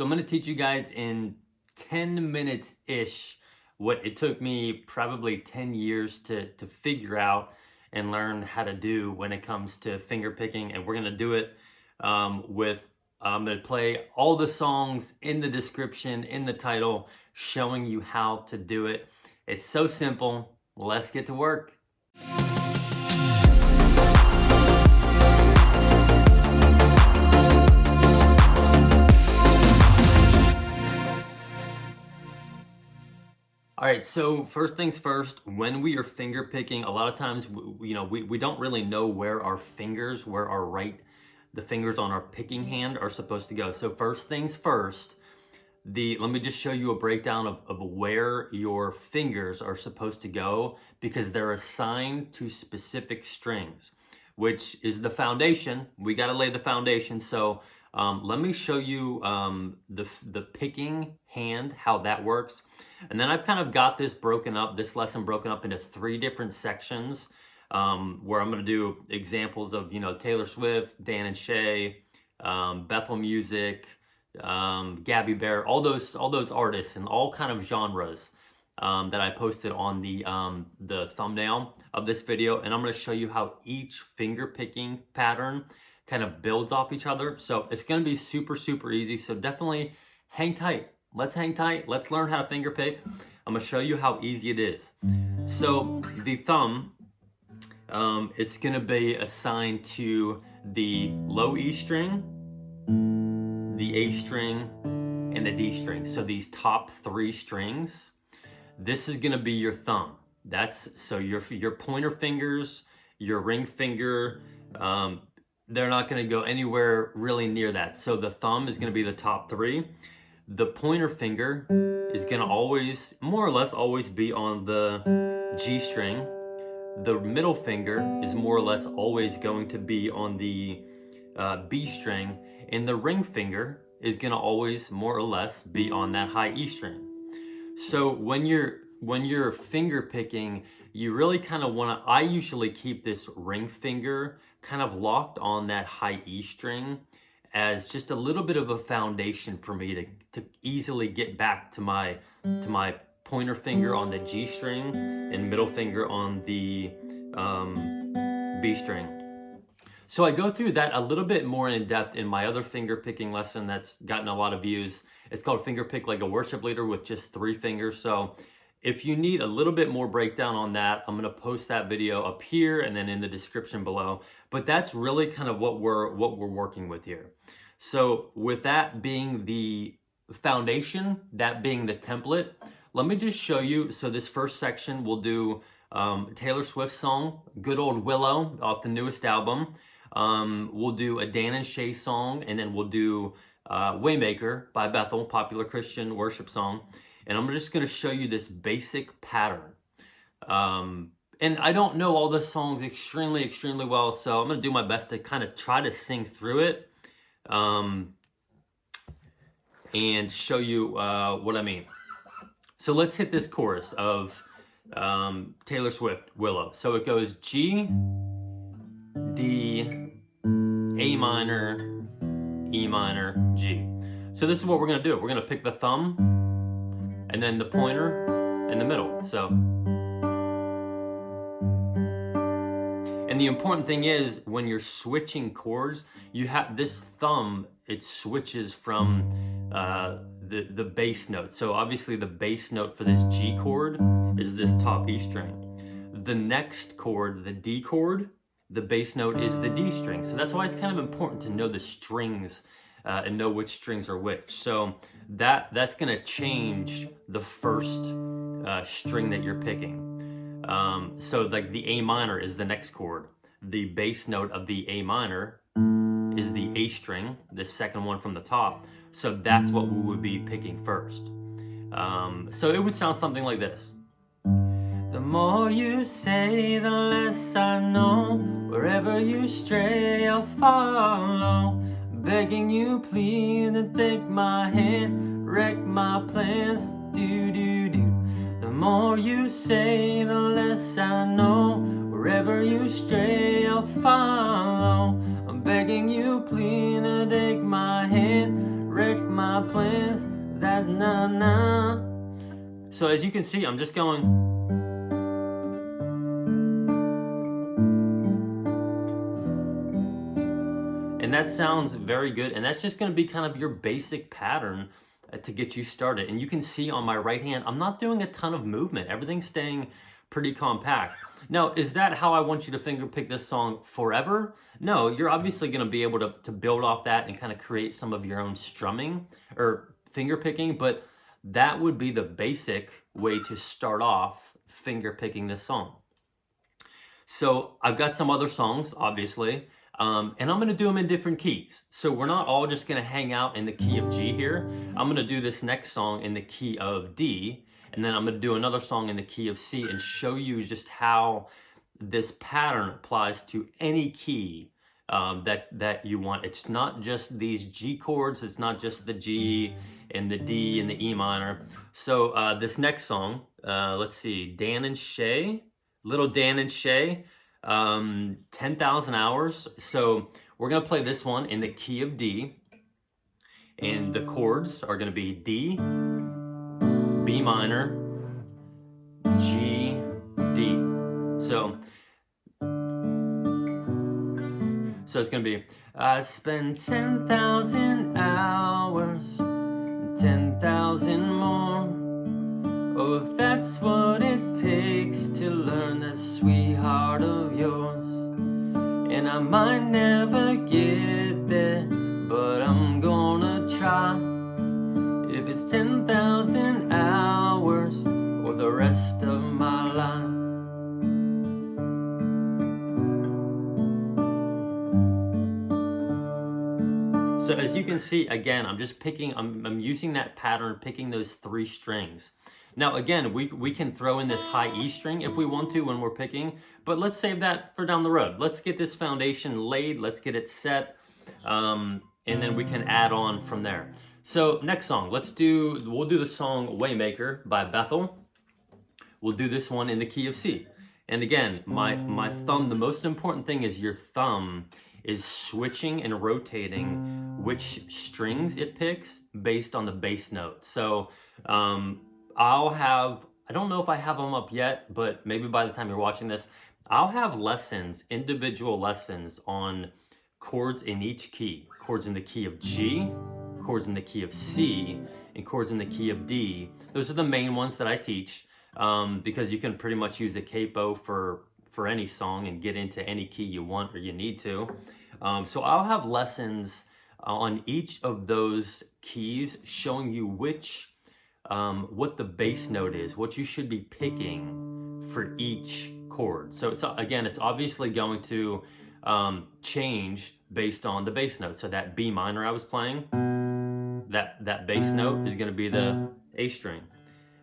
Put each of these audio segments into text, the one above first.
So I'm going to teach you guys in 10 minutes-ish what it took me probably 10 years to figure out and learn how to do when it comes to finger picking. And we're going to do it I'm going to play all the songs in the description, in the title, showing you how to do it. It's so simple. Let's get to work. All right, so first things first, when we are finger picking, a lot of times, we don't really know where our fingers, the fingers on our picking hand are supposed to go. So first things first, let me just show you a breakdown of where your fingers are supposed to go, because they're assigned to specific strings, which is the foundation. We got to lay the foundation. So let me show you the picking hand, how that works. And then I've kind of got this lesson broken up into 3 different sections where I'm going to do examples of, Taylor Swift, Dan and Shay, Bethel Music, Gabby Bear, all those artists and all kind of genres that I posted on the thumbnail of this video. And I'm going to show you how each finger picking pattern kind of builds off each other. So it's going to be super, super easy. So definitely hang tight. Let's hang tight. Let's learn how to finger pick. I'm going to show you how easy it is. So the thumb, it's going to be assigned to the low E string, the A string, and the D string. So these top 3 strings, this is going to be your thumb. So your pointer fingers, your ring finger, they're not going to go anywhere really near that. So the thumb is going to be the top 3. The pointer finger is going to always, more or less always, be on the G string. The middle finger is more or less always going to be on the B string. And the ring finger is going to always more or less be on that high E string. So when you're finger picking, you really kind of want to, I usually keep this ring finger kind of locked on that high E string as just a little bit of a foundation for me to easily get back to my pointer finger on the G string and middle finger on the B string. So I go through that a little bit more in depth in my other finger picking lesson that's gotten a lot of views. It's called Finger Pick Like a Worship Leader with just 3 fingers. So if you need a little bit more breakdown on that, I'm going to post that video up here and then in the description below. But that's really kind of what we're working with here. So with that being the foundation, that being the template, let me just show you. So this first section, we'll do Taylor Swift song, good old Willow off the newest album. We'll do a Dan and Shay song, and then we'll do Waymaker by Bethel, popular Christian worship song. And I'm just going to show you this basic pattern. And I don't know all the songs extremely, extremely well, so I'm going to do my best to kind of try to sing through it and show you what I mean. So let's hit this chorus of Taylor Swift, Willow. So it goes G, D, A minor, E minor, G. So this is what we're going to do. We're going to pick the thumb and then the pointer in the middle. So, and the important thing is when you're switching chords, you have this thumb, it switches from the bass note. So obviously the bass note for this G chord is this top E string. The next chord, the D chord, the bass note is the D string. So that's why it's kind of important to know the strings and know which strings are which. So that's going to change the first string that you're picking. So like the A minor is the next chord. The bass note of the A minor is the A string, the second one from the top. So that's what we would be picking first. So it would sound something like this. The more you say, the less I know. Wherever you stray, I'll follow. Begging you, please, to take my hand, wreck my plans, do. The more you say, the less I know. Wherever you stray, I'll follow. I'm begging you, please, to take my hand, wreck wreck my plans, that na-na. So as you can see, I'm just going. And that sounds very good. And that's just gonna be kind of your basic pattern to get you started. And you can see on my right hand, I'm not doing a ton of movement. Everything's staying pretty compact. Now, is that how I want you to finger pick this song forever? No, you're obviously gonna be able to build off that and kind of create some of your own strumming or finger picking, but that would be the basic way to start off finger picking this song. So I've got some other songs, obviously, and I'm gonna do them in different keys. So we're not all just gonna hang out in the key of G here. I'm gonna do this next song in the key of D, and then I'm gonna do another song in the key of C and show you just how this pattern applies to any key that you want. It's not just these G chords, it's not just the G and the D and the E minor. So this next song, let's see, Dan and Shay, little Dan and Shay, 10,000 hours. So we're gonna play this one in the key of D, and the chords are gonna be D, B minor, G, D. So it's gonna be, I spend 10,000 hours, 10,000 more. Oh, if that's what it takes to learn that sweetheart of yours. And I might never get there, but I'm gonna try. If it's 10,000 hours or the rest of my life. So as you can see, again, I'm just picking, I'm using that pattern, picking those 3 strings. Now again, we can throw in this high E string if we want to when we're picking, but let's save that for down the road. Let's get this foundation laid, let's get it set, and then we can add on from there. So next song, we'll do the song Waymaker by Bethel. We'll do this one in the key of C. And again, my thumb, the most important thing is your thumb is switching and rotating which strings it picks based on the bass note. So I don't know if I have them up yet, but maybe by the time you're watching this, I'll have lessons, individual lessons on chords in each key. Chords in the key of G, chords in the key of C, and chords in the key of D. Those are the main ones that I teach, because you can pretty much use a capo for any song and get into any key you want or you need to. So I'll have lessons on each of those keys showing you what the bass note is, what you should be picking for each chord. So it's obviously going to change based on the bass note. So that B minor I was playing, that bass note is gonna be the A string.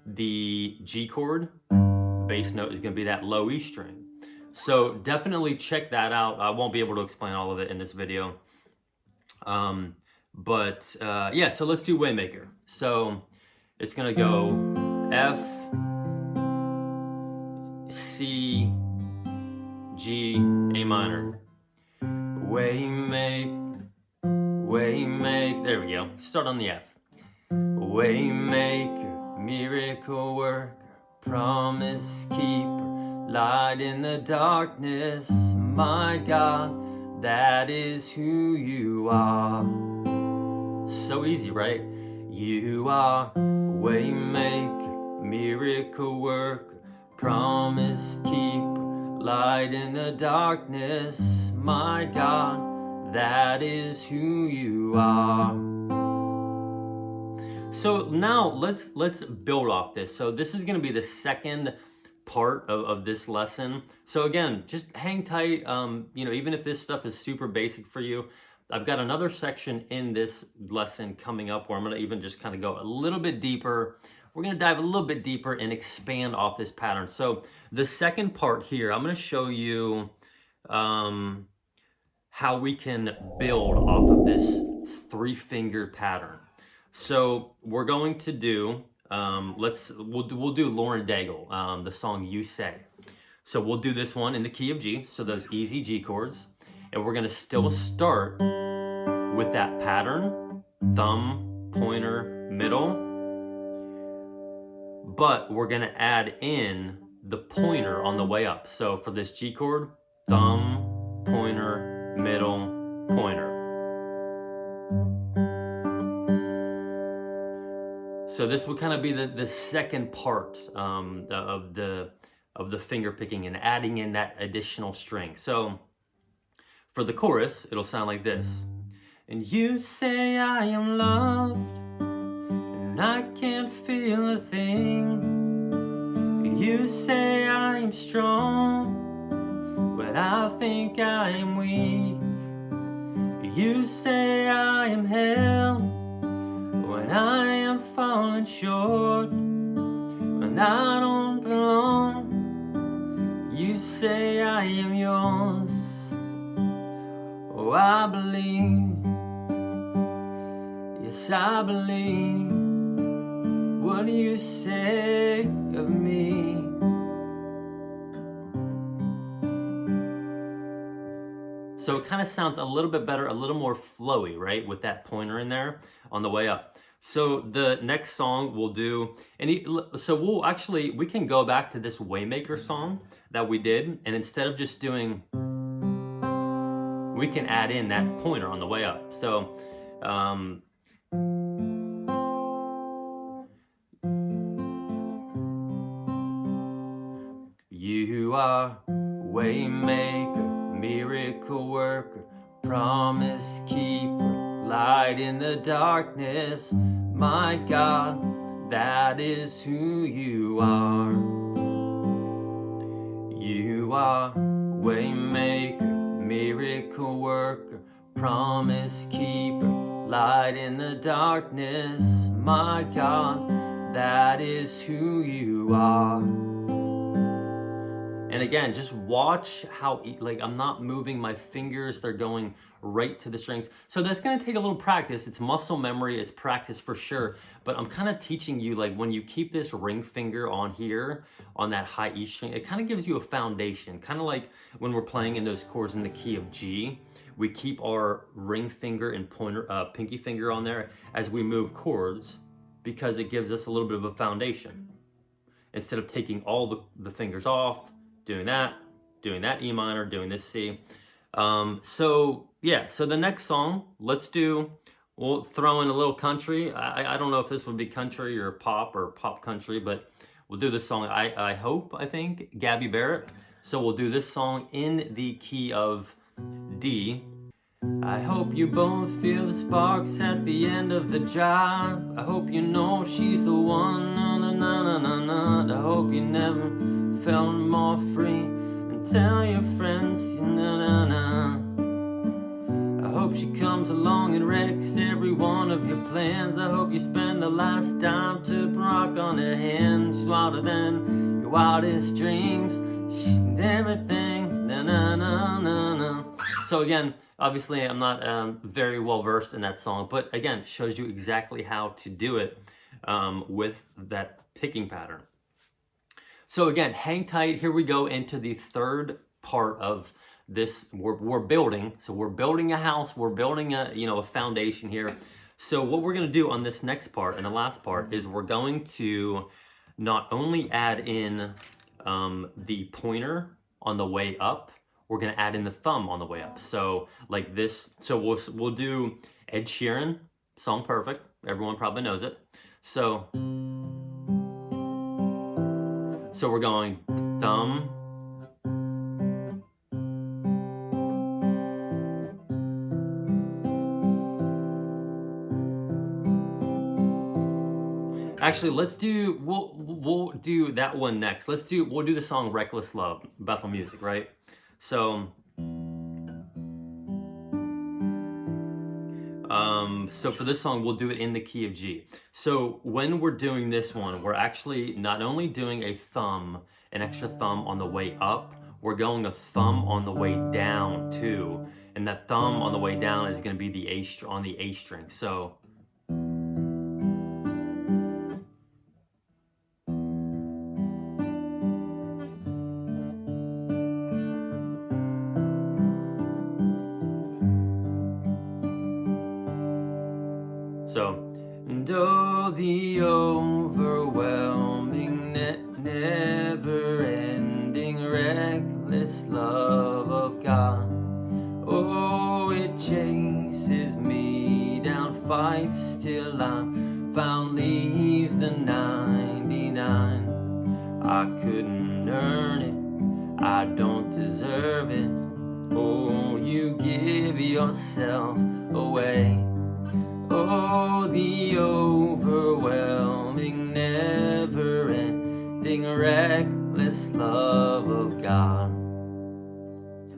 The G chord, bass note is gonna be that low E string. So definitely check that out. I won't be able to explain all of it in this video. Yeah, so let's do Waymaker. So it's gonna go F, C, G, A minor. Waymaker, there we go. Start on the F. Waymaker, miracle worker, promise keeper, light in the darkness, my God, that is who you are. So easy, right? You are Waymaker, miracle worker, promise keeper, light in the darkness, my God, that is who you are. So now let's build off this. So this is gonna be the second part of this lesson. So again, just hang tight. Even if this stuff is super basic for you, I've got another section in this lesson coming up where I'm gonna even just kind of go a little bit deeper. We're gonna dive a little bit deeper and expand off this pattern. So the second part here, I'm gonna show you how we can build off of this 3-finger pattern. So we're going to do, we'll do Lauren Daigle, the song You Say. So we'll do this one in the key of G, so those easy G chords, and we're gonna still start with that pattern, thumb, pointer, middle, but we're gonna add in the pointer on the way up. So for this G chord, thumb, pointer, middle, pointer. So this would kind of be the second part of the finger picking and adding in that additional string. So for the chorus, it'll sound like this. And you say I am loved, and I can't feel a thing. You say I am strong, but I think I am weak. You say I am held when I am falling short, when I don't belong. You say I am yours. Oh, I believe. Yes, I believe what you say of me. So it kind of sounds a little bit better, a little more flowy, right? With that pointer in there on the way up. So the next song we'll do, so we can go back to this Waymaker song that we did, and instead of just doing, we can add in that pointer on the way up. So, you are Waymaker, miracle worker, promise keeper, light in the darkness. My God, that is who you are. You are Waymaker, miracle worker, promise keeper, light in the darkness. My God, that is who you are. And again, just watch how, like, I'm not moving my fingers, they're going right to the strings. So that's gonna take a little practice. It's muscle memory, it's practice for sure. But I'm kind of teaching you, like, when you keep this ring finger on here, on that high E string, it kind of gives you a foundation. Kind of like when we're playing in those chords in the key of G, we keep our ring finger and pointer, pinky finger on there as we move chords, because it gives us a little bit of a foundation. Instead of taking all the fingers off, doing that E minor, doing this C. So the next song, we'll throw in a little country. I don't know if this would be country or pop country, but we'll do this song, I think, Gabby Barrett. So we'll do this song in the key of D. I hope you both feel the sparks at the end of the job. I hope you know she's the one, na na na na na na. I hope you never felt more free, and tell your friends, na na na. I hope she comes along and wrecks every one of your plans. I hope you spend the last dime to rock on her hand. She's wilder than your wildest dreams. She's everything, na na na na na. So again, obviously I'm not very well versed in that song, but again, shows you exactly how to do it with that picking pattern. So again, hang tight. Here we go into the third part of this. We're building. So we're building a house. We're building a foundation here. So what we're going to do on this next part and the last part is we're going to not only add in the pointer on the way up, we're going to add in the thumb on the way up. So like this. So we'll do Ed Sheeran, Song Perfect. Everyone probably knows it. So we're going thumb, actually we'll do that one next. We'll do the song Reckless Love, Bethel Music, right? So so for this song, we'll do it in the key of G. So when we're doing this one, we're actually not only doing an extra thumb on the way up, we're going a thumb on the way down too. And that thumb on the way down is going to be the on the A string. So And oh, the overwhelming, never-ending, reckless love of God. Oh, it chases me down, fights till I'm found, leaves the 99. I couldn't earn it, I don't deserve it. Oh, you give yourself away. Oh, the overwhelming, never-ending, reckless love of God.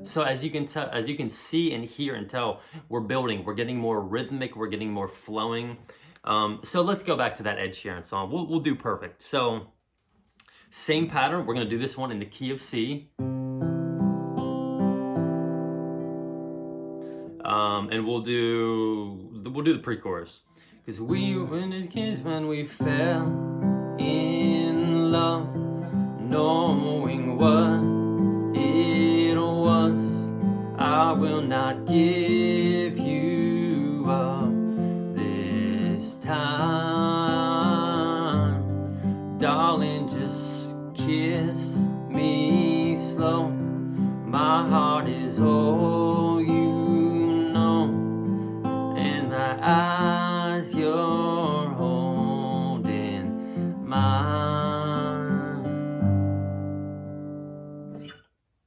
So as you can see and hear and tell, we're building, we're getting more rhythmic, we're getting more flowing. So let's go back to that Ed Sheeran song. We'll do Perfect. So same pattern, we're gonna do this one in the key of C. And we'll do the pre-chorus. Because we were as kids when we fell in love, knowing what it was. I will not give you up this time. Darling, just kiss me slow. My heart is all you know, and my eyes you're holding mine.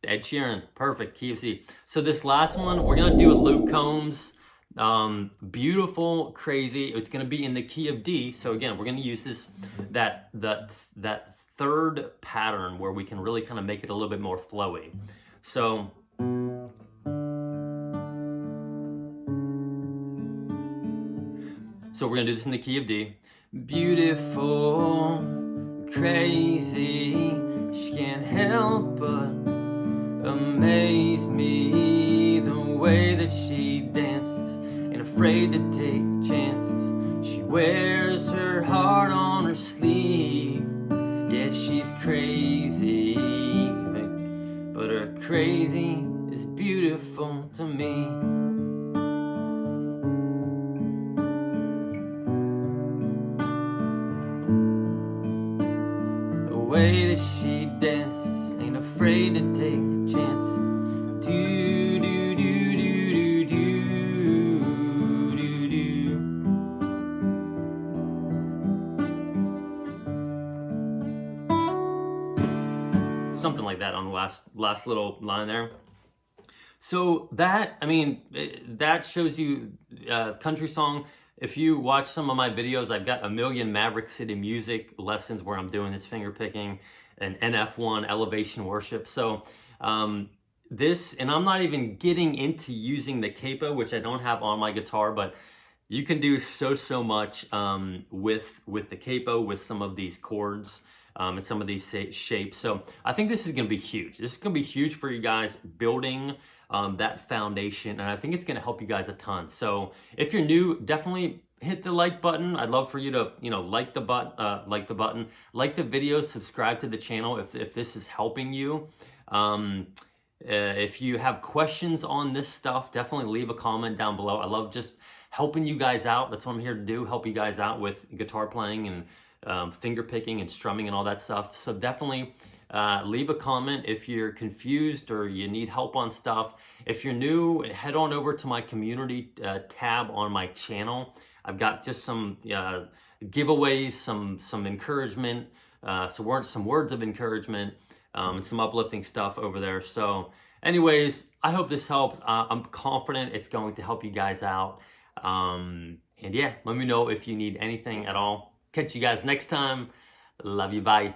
Ed Sheeran, perfect, key of C. So this last one, we're gonna do a Luke Combs. Beautiful, crazy. It's gonna be in the key of D. So again, we're gonna use that third pattern where we can really kind of make it a little bit more flowy. So we're gonna do this in the key of D. Beautiful, crazy, she can't help but amaze me. The way that she dances, ain't afraid to take chances. She wears her heart on her sleeve. Yeah, she's crazy, but her crazy is beautiful to me. The way that she dances, ain't afraid to take chances. Do do do do do do do do. Something like that on the last little line there. So that, I mean, that shows you country song. If you watch some of my videos, I've got a million Maverick City music lessons where I'm doing this finger picking and NF1 elevation worship. So this, and I'm not even getting into using the capo, which I don't have on my guitar, but you can do so much with the capo, with some of these chords and some of these shapes. So I think this is gonna be huge. This is gonna be huge for you guys building that foundation, and I think it's gonna help you guys a ton. So if you're new, definitely hit the like button. I'd love for you to, like the button, like the video, subscribe to the channel if this is helping you. If you have questions on this stuff, definitely leave a comment down below. I love just helping you guys out. That's what I'm here to do, help you guys out with guitar playing and finger picking and strumming and all that stuff. So definitely leave a comment if you're confused or you need help on stuff. If you're new, head on over to my community tab on my channel. I've got just some giveaways, some encouragement, some words of encouragement, and some uplifting stuff over there. So anyways, I hope this helps. I'm confident it's going to help you guys out. And yeah, let me know if you need anything at all. Catch you guys next time. Love you. Bye.